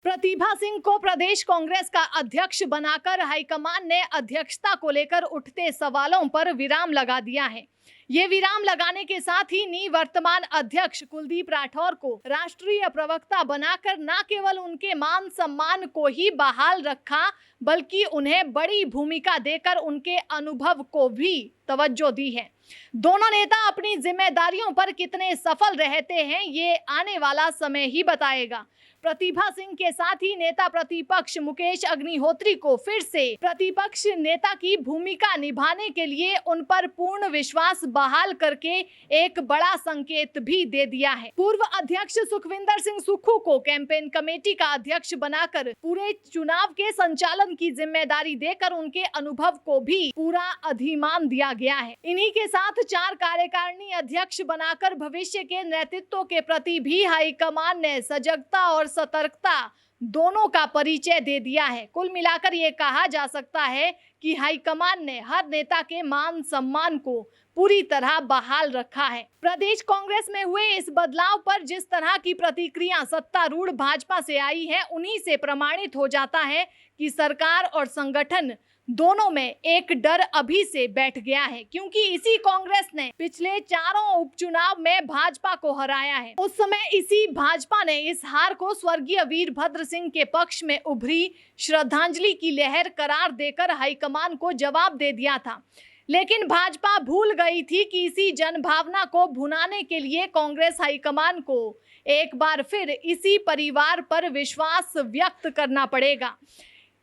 प्रतिभा सिंह को प्रदेश कांग्रेस का अध्यक्ष बनाकर हाईकमान ने अध्यक्षता को लेकर उठते सवालों पर विराम लगा दिया है। ये विराम लगाने के साथ ही निवर्तमान अध्यक्ष कुलदीप राठौर को राष्ट्रीय प्रवक्ता बनाकर न केवल उनके मान सम्मान को ही बहाल रखा, बल्कि उन्हें बड़ी भूमिका देकर उनके अनुभव को भी तवज्जो दी है। दोनों नेता अपनी जिम्मेदारियों पर कितने सफल रहते हैं, ये आने वाला समय ही बताएगा। प्रतिभा सिंह के साथ ही नेता प्रतिपक्ष मुकेश अग्निहोत्री को फिर से प्रतिपक्ष नेता की भूमिका निभाने के लिए उन पर पूर्ण विश्वास बहाल करके एक बड़ा संकेत भी दे दिया है। पूर्व अध्यक्ष सुखविंदर सिंह सुक्खू को कैंपेन कमेटी का अध्यक्ष बनाकर पूरे चुनाव के संचालन की जिम्मेदारी देकर उनके अनुभव को भी पूरा अधिमान दिया गया है। इन्हीं के साथ 4 कार्यकारिणी अध्यक्ष बनाकर भविष्य के नेतृत्व के प्रति भी हाईकमान ने सजगता और सतर्कता दोनों का परिचय दे दिया है। कुल मिलाकर ये कहा जा सकता है कि हाईकमान ने हर नेता के मान सम्मान को पूरी तरह बहाल रखा है। प्रदेश कांग्रेस में हुए इस बदलाव पर जिस तरह की प्रतिक्रिया सत्तारूढ़ भाजपा से आई है, उन्हीं से प्रमाणित हो जाता है कि सरकार और संगठन दोनों में एक डर अभी से बैठ गया है, क्योंकि इसी कांग्रेस ने पिछले 4 उपचुनाव में भाजपा को हराया है। उस समय इसी भाजपा ने इस हार को स्वर्गीय वीरभद्र सिंह के पक्ष में उभरी श्रद्धांजलि की लहर करार देकर हाईकमान को जवाब दे दिया था। लेकिन भाजपा भूल गई थी कि इसी जनभावना को भुनाने के लिए कांग्रेस हाईकमान को एक बार फिर इसी परिवार पर विश्वास व्यक्त करना पड़ेगा।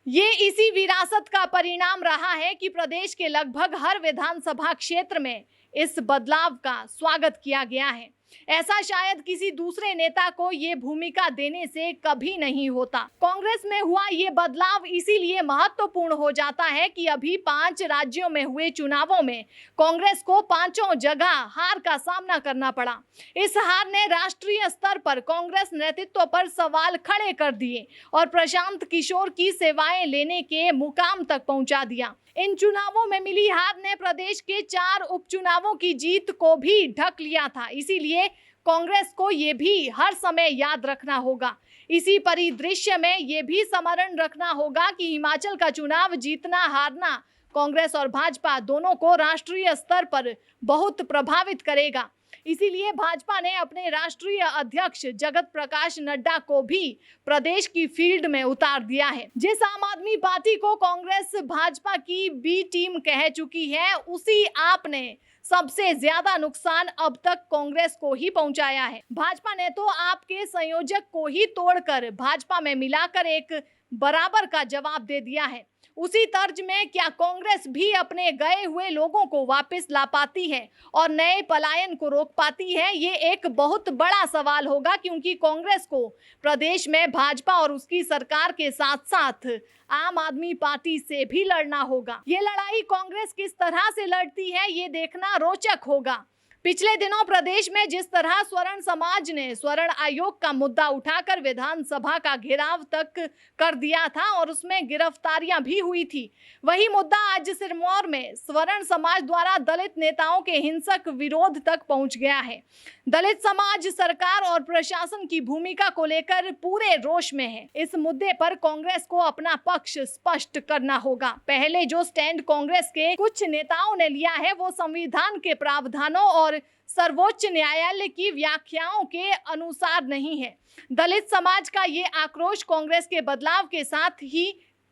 ये इसी विरासत का परिणाम रहा है कि प्रदेश के लगभग हर विधानसभा क्षेत्र में इस बदलाव का स्वागत किया गया है। ऐसा शायद किसी दूसरे नेता को ये भूमिका देने से कभी नहीं होता। कांग्रेस में हुआ ये बदलाव इसीलिए महत्वपूर्ण हो जाता है कि अभी 5 राज्यों में हुए चुनावों में कांग्रेस को 5 जगह हार का सामना करना पड़ा। इस हार ने राष्ट्रीय स्तर पर कांग्रेस नेतृत्व पर सवाल खड़े कर दिए और प्रशांत किशोर की सेवाएं लेने के मुकाम तक पहुंचा दिया। इन चुनावों में मिली हार ने प्रदेश के 4 उपचुनावों की जीत को भी ढक लिया था। इसीलिए कांग्रेस को ये भी हर समय याद रखना होगा। इसी परिदृश्य में ये भी स्मरण रखना होगा कि हिमाचल का चुनाव जीतना हारना कांग्रेस और भाजपा दोनों को राष्ट्रीय स्तर पर बहुत प्रभावित करेगा। इसीलिए भाजपा ने अपने राष्ट्रीय अध्यक्ष जगत प्रकाश नड्डा को भी प्रदेश की फील्ड में उतार दिया है। जिस आम आदमी पार्टी को कांग्रेस भाजपा की बी टीम कह चुकी है, उसी आप ने सबसे ज्यादा नुकसान अब तक कांग्रेस को ही पहुंचाया है। भाजपा ने तो आपके संयोजक को ही तोड़कर भाजपा में मिलाकर एक बराबर का जवाब दे दिया है। उसी तर्ज में क्या कांग्रेस भी अपने गए हुए लोगों को वापस ला पाती है और नए पलायन को रोक पाती है? ये एक बहुत बड़ा सवाल होगा, क्योंकि कांग्रेस को प्रदेश में भाजपा और उसकी सरकार के साथ साथ आम आदमी पार्टी से भी लड़ना होगा। ये लड़ाई कांग्रेस किस तरह से लड़ती है, ये देखना रोचक होगा। पिछले दिनों प्रदेश में जिस तरह स्वर्ण समाज ने स्वर्ण आयोग का मुद्दा उठाकर विधानसभा का घेराव तक कर दिया था और उसमें गिरफ्तारियां भी हुई थी, वही मुद्दा आज सिरमौर में स्वर्ण समाज द्वारा दलित नेताओं के हिंसक विरोध तक पहुंच गया है। दलित समाज सरकार और प्रशासन की भूमिका को लेकर पूरे रोष में है। इस मुद्दे पर कांग्रेस को अपना पक्ष स्पष्ट करना होगा। पहले जो स्टैंड कांग्रेस के कुछ नेताओं ने लिया है, वो संविधान के प्रावधानों और सर्वोच्च न्यायालय की व्याख्याओं के अनुसार नहीं है। दलित समाज का ये आक्रोश कांग्रेस के बदलाव के साथ ही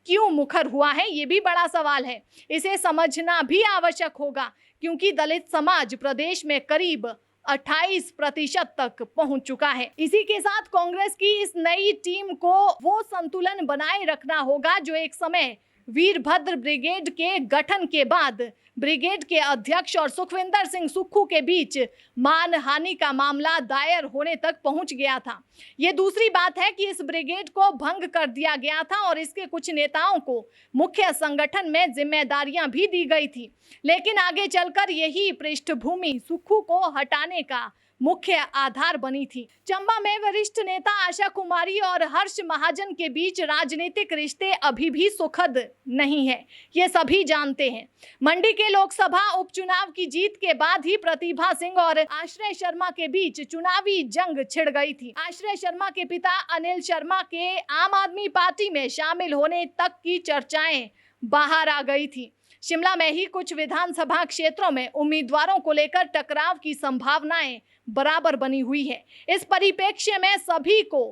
क्यों मुखर हुआ है, ये भी बड़ा सवाल है। इसे समझना भी आवश्यक होगा, क्योंकि दलित समाज प्रदेश में करीब 28% तक पहुंच चुका है। इसी के साथ कांग्रेस की इस नई टीम को वो संतुलन बनाए रखना होगा जो एक समय वीरभद्र ब्रिगेड के गठन के बाद ब्रिगेड के अध्यक्ष और सुखविंदर सिंह सुक्खू के बीच मानहानि का मामला दायर होने तक पहुंच गया था। ये दूसरी बात है कि इस ब्रिगेड को भंग कर दिया गया था और इसके कुछ नेताओं को मुख्य संगठन में जिम्मेदारियां भी दी गई थी, लेकिन आगे चलकर यही पृष्ठभूमि सुक्खू को हटाने का मुख्य आधार बनी थी। चंबा में वरिष्ठ नेता आशा कुमारी और हर्ष महाजन के बीच राजनीतिक रिश्ते अभी भी सुखद नहीं है, ये सभी जानते हैं। मंडी के लोकसभा उपचुनाव की जीत के बाद ही प्रतिभा सिंह और आश्रय शर्मा के बीच चुनावी जंग छिड़ गई थी। आश्रय शर्मा के पिता अनिल शर्मा के आम आदमी पार्टी में शामिल होने तक की चर्चाएं बाहर आ गई थी। शिमला में ही कुछ विधानसभा क्षेत्रों में उम्मीदवारों को लेकर टकराव की संभावनाएं बराबर बनी हुई है। इस परिप्रेक्ष्य में सभी को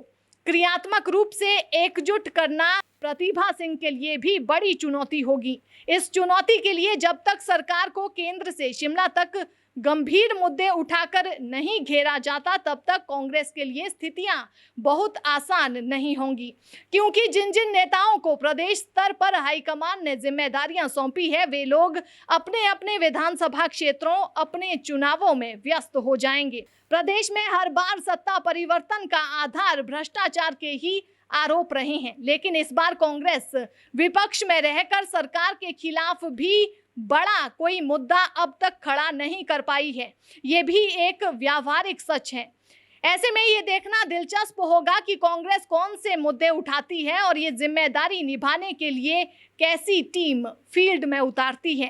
क्रियात्मक रूप से एकजुट करना प्रतिभा सिंह के लिए भी बड़ी चुनौती होगी। इस चुनौती के लिए जब तक सरकार को केंद्र से शिमला तक गंभीर मुद्दे उठाकर नहीं घेरा जाता, तब तक कांग्रेस के लिए स्थितियां बहुत आसान नहीं होंगी, क्योंकि जिन जिन नेताओं को प्रदेश स्तर पर हाईकमान ने जिम्मेदारियां सौंपी है, वे लोग अपने अपने विधानसभा क्षेत्रों, अपने चुनावों में व्यस्त हो जाएंगे। प्रदेश में हर बार सत्ता परिवर्तन का आधार भ्रष्टाचार के ही आरोप रहे हैं, लेकिन इस बार कांग्रेस विपक्ष में रहकर सरकार के खिलाफ भी बड़ा कोई मुद्दा अब तक खड़ा नहीं कर पाई है। ये भी एक व्यावहारिक सच है। ऐसे में ये देखना दिलचस्प होगा कि कांग्रेस कौन से मुद्दे उठाती है और ये जिम्मेदारी निभाने के लिए कैसी टीम फील्ड में उतारती है।